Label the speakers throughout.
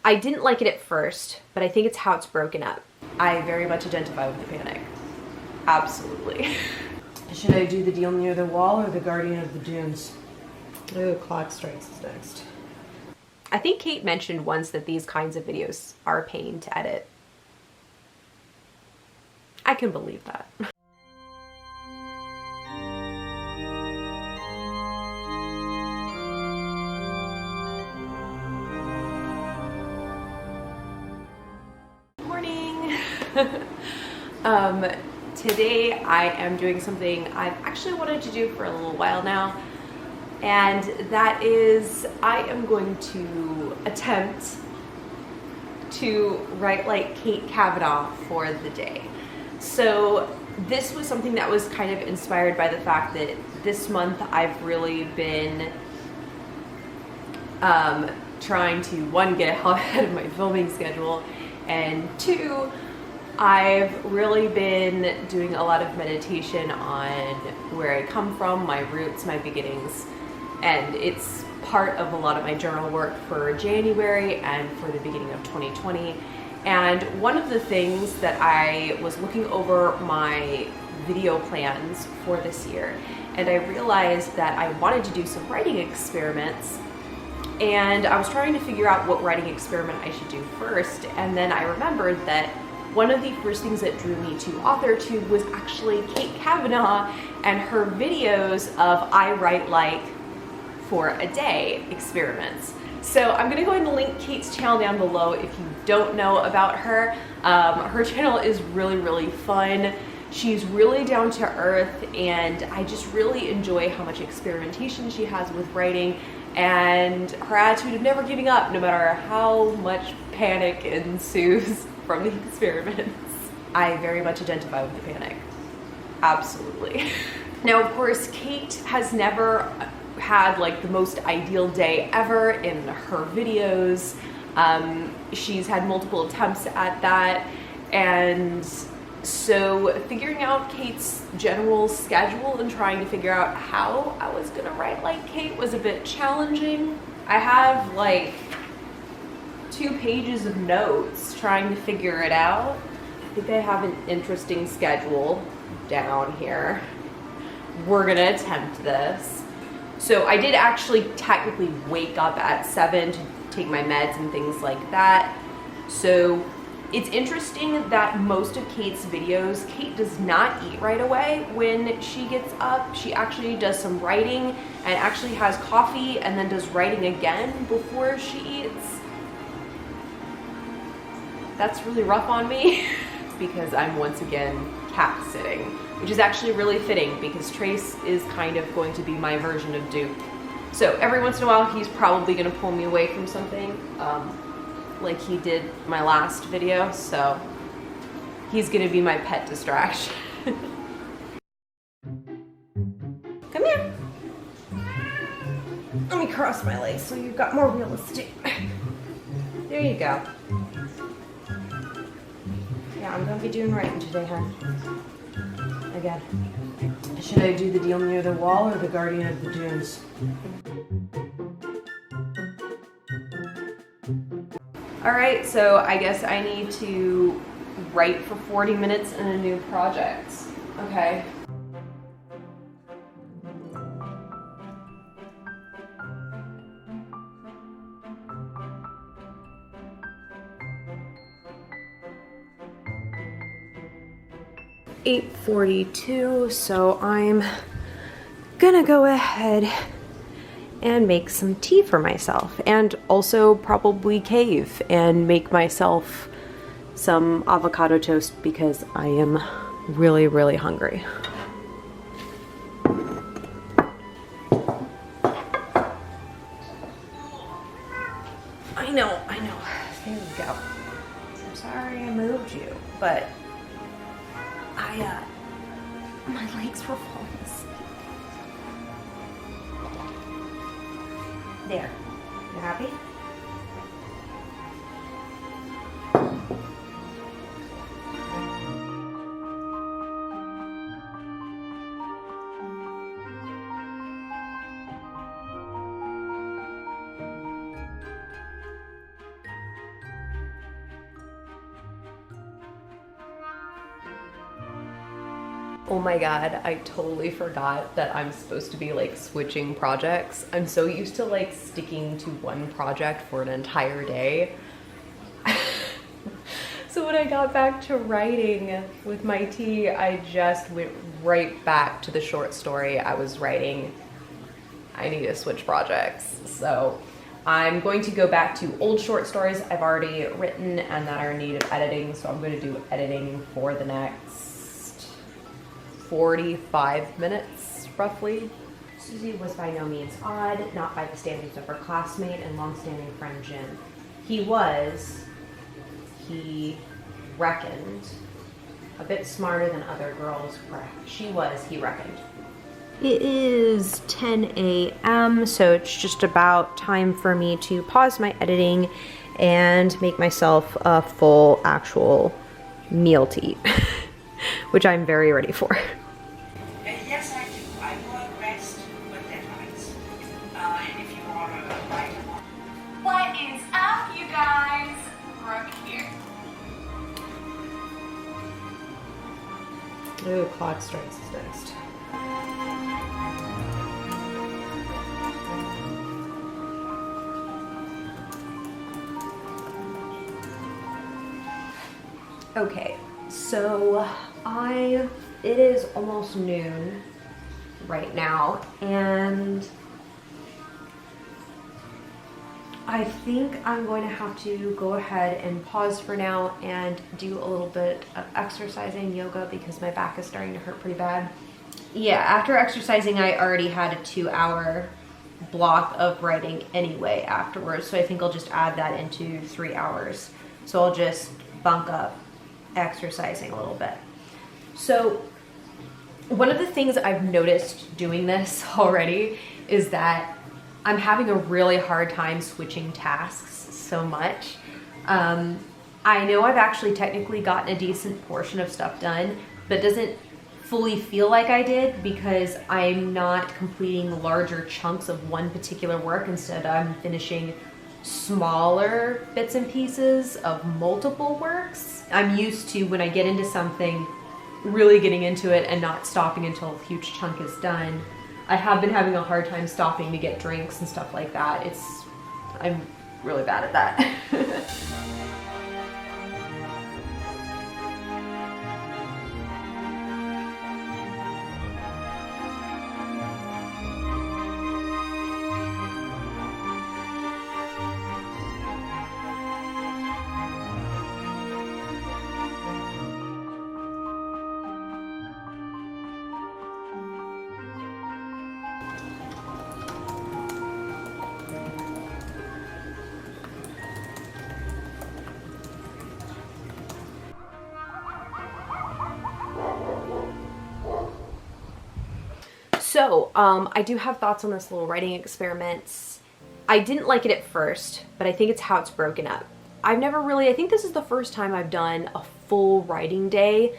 Speaker 1: I didn't like it at first, but I think it's how it's broken up. I very much identify with the panic. Absolutely.
Speaker 2: Should I do the deal near the wall or the Guardian of the Dunes? Oh, Clock Strikes is next.
Speaker 1: I think Kate mentioned once that these kinds of videos are a pain to edit. I can believe that. Morning. Today I am doing something I've actually wanted to do for a little while now, and that is I am going to attempt to write like Kate Cavanaugh for the day. So this was something that was kind of inspired by the fact that this month I've really been trying to, one, get ahead of my filming schedule, and two, I've really been doing a lot of meditation on where I come from, my roots, my beginnings, and it's part of a lot of my journal work for January and for the beginning of 2020. And one of the things that I was looking over my video plans for this year, and I realized that I wanted to do some writing experiments, and I was trying to figure out what writing experiment I should do first, and then I remembered that one of the first things that drew me to AuthorTube was actually Kate Cavanaugh and her videos of I write like for a day experiments. So I'm gonna go ahead and link Kate's channel down below if you don't know about her. Her channel is really, really fun. She's really down to earth, and I just really enjoy how much experimentation she has with writing and her attitude of never giving up no matter how much panic ensues from the experiments. I very much identify with the panic. Absolutely. Now, of course, Kate has never had like the most ideal day ever in her videos. She's had multiple attempts at that, and so figuring out Kate's general schedule and trying to figure out how I was gonna write like Kate was a bit challenging. I have like 2 pages of notes trying to figure it out. I think I have an interesting schedule down here. We're gonna attempt this. So I did actually technically wake up at 7 to take my meds and things like that. So it's interesting that most of Kate's videos, Kate does not eat right away when she gets up. She actually does some writing and actually has coffee and then does writing again before she eats. That's really rough on me because I'm once again cat sitting, which is actually really fitting because Trace is kind of going to be my version of Duke. So every once in a while he's probably gonna pull me away from something, like he did my last video, so he's gonna be my pet distraction. Come here. Let me cross my legs so you've got more real estate. There you go. Yeah, I'm gonna be doing writing today, hon. Again.
Speaker 2: Should I do the deal near the wall or the Guardian of the Dunes?
Speaker 1: All right, so I guess I need to write for 40 minutes in a new project. Okay. (8:42), so I'm gonna go ahead and make some tea for myself, and also probably cave and make myself some avocado toast because I am really, really hungry. I know. There we go. I'm sorry I moved you, but my legs were falling asleep. There. You happy? Oh my god, I totally forgot that I'm supposed to be like switching projects. I'm so used to like sticking to one project for an entire day. So when I got back to writing with my tea, I just went right back to the short story I was writing. I need to switch projects. So I'm going to go back to old short stories I've already written and that are in need of editing. So I'm going to do editing for the next 45 minutes, roughly. Susie was by no means odd, not by the standards of her classmate and longstanding friend Jim. He reckoned, a bit smarter than other girls. She was, he reckoned. It is 10 a.m., so it's just about time for me to pause my editing and make myself a full actual meal to eat, which I'm very ready for.
Speaker 3: Yes, I do. I work best with deadlines. And if you are a writer...
Speaker 4: What is up, you guys? Brooke here.
Speaker 2: Ooh, clock strikes is next.
Speaker 1: Okay, so it is almost noon right now, and I think I'm going to have to go ahead and pause for now and do a little bit of exercising, yoga, because my back is starting to hurt pretty bad. Yeah, after exercising, I already had a 2-hour block of writing anyway afterwards, so I think I'll just add that into 3 hours. So I'll just bunk up exercising a little bit. So one of the things I've noticed doing this already is that I'm having a really hard time switching tasks so much. I know I've actually technically gotten a decent portion of stuff done, but it doesn't fully feel like I did because I'm not completing larger chunks of one particular work. Instead, I'm finishing smaller bits and pieces of multiple works. I'm used to, when I get into something, really getting into it and not stopping until a huge chunk is done. I have been having a hard time stopping to get drinks and stuff like that. I'm really bad at that. So, I do have thoughts on this little writing experiment. I didn't like it at first, but I think it's how it's broken up. I think this is the first time I've done a full writing day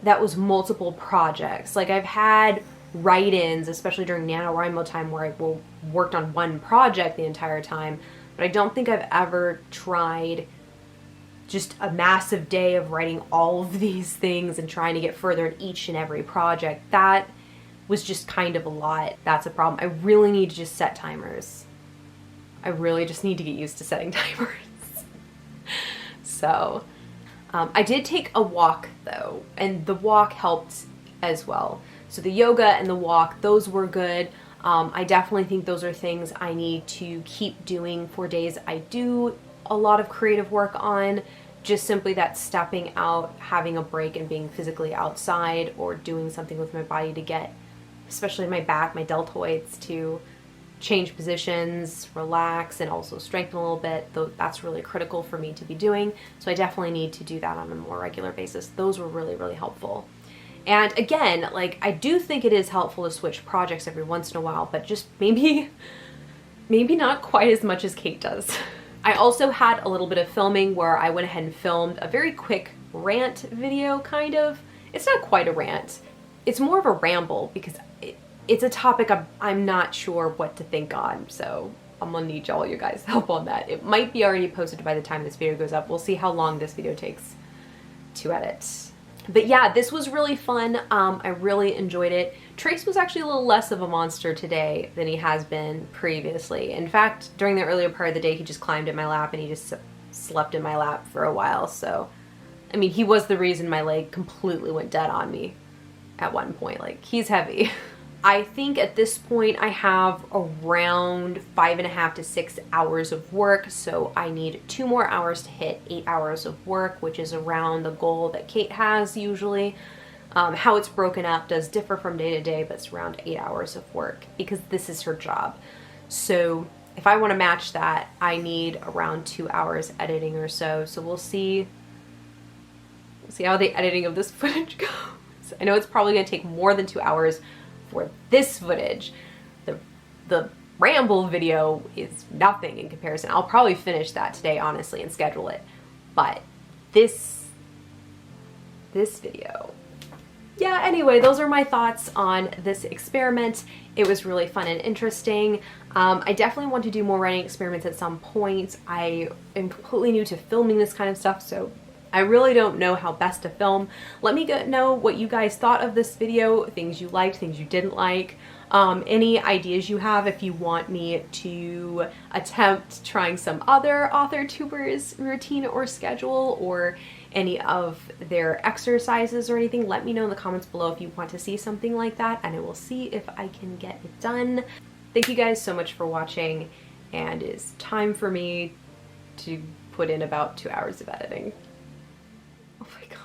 Speaker 1: that was multiple projects. Like, I've had write-ins, especially during NaNoWriMo time, where I worked on one project the entire time, but I don't think I've ever tried just a massive day of writing all of these things and trying to get further in each and every project. That was just kind of a lot. That's a problem. I really need to just set timers. I really just need to get used to setting timers. So, I did take a walk though, and the walk helped as well. So the yoga and the walk, those were good. I definitely think those are things I need to keep doing for days I do a lot of creative work on. Just simply that stepping out, having a break and being physically outside or doing something with my body to get, especially my back, my deltoids, to change positions, relax, and also strengthen a little bit. That's really critical for me to be doing. So I definitely need to do that on a more regular basis. Those were really, really helpful. And again, like, I do think it is helpful to switch projects every once in a while, but just maybe not quite as much as Kate does. I also had a little bit of filming where I went ahead and filmed a very quick rant video, kind of. It's not quite a rant. It's more of a ramble because it's a topic I'm not sure what to think on, so I'm gonna need all you guys' help on that. It might be already posted by the time this video goes up. We'll see how long this video takes to edit. But yeah, this was really fun. I really enjoyed it. Trace was actually a little less of a monster today than he has been previously. In fact, during the earlier part of the day, he just climbed in my lap and he just slept in my lap for a while. So, I mean, he was the reason my leg completely went dead on me at one point. Like, he's heavy. I think at this point I have around 5.5 to 6 hours of work, so I need 2 more hours to hit 8 hours of work, which is around the goal that Kate has usually. How it's broken up does differ from day to day, but it's around 8 hours of work because this is her job. So if I want to match that, I need around 2 hours editing or so. So we'll see how the editing of this footage goes. I know it's probably going to take more than 2 hours for this footage. The ramble video is nothing in comparison. I'll probably finish that today, honestly, and schedule it. But this video. Yeah, anyway, those are my thoughts on this experiment. It was really fun and interesting. I definitely want to do more writing experiments at some point. I am completely new to filming this kind of stuff, so I really don't know how best to film. Let me know what you guys thought of this video, things you liked, things you didn't like, any ideas you have if you want me to attempt trying some other author tubers routine or schedule, or any of their exercises or anything. Let me know in the comments below if you want to see something like that, and I will see if I can get it done. Thank you guys so much for watching, and it's time for me to put in about 2 hours of editing. Oh my god.